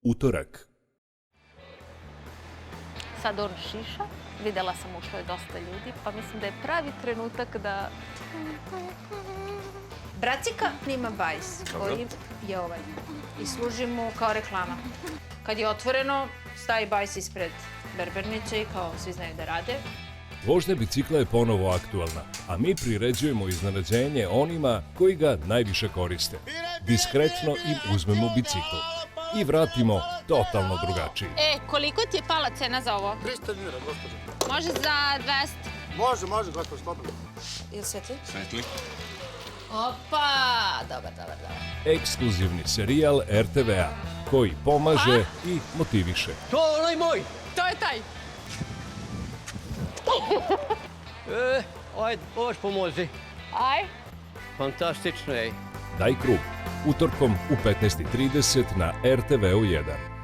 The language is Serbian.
Utorak. Sad on šiša, videla sam ušlo je dosta ljudi, pa mislim da je pravi trenutak da... Bracika ima bajs koji je ovaj i služi mu kao reklama. Kad je otvoreno, stavi bajs ispred berbernice i kao svi znaju da rade. Vožnja bicikla je ponovo aktualna, a mi priređujemo iznenađenje onima koji ga najviše koriste. Diskretno im uzmemo bicikl i vratimo totalno drugačiji. Koliko ti je pala cena za ovo? 300 dinara, gospođo. Može za 200. Može, gospođo, slobodno. Ili svetli? Svetli. Opa, dobar. Ekskluzivni serijal RTV-a koji pomaže i motiviše. To je onaj moj! To je taj. Ajde, oš pomozi. Aj. Fantastično je. Daj krug. Utorkom u 15:30 na RTV-u 1.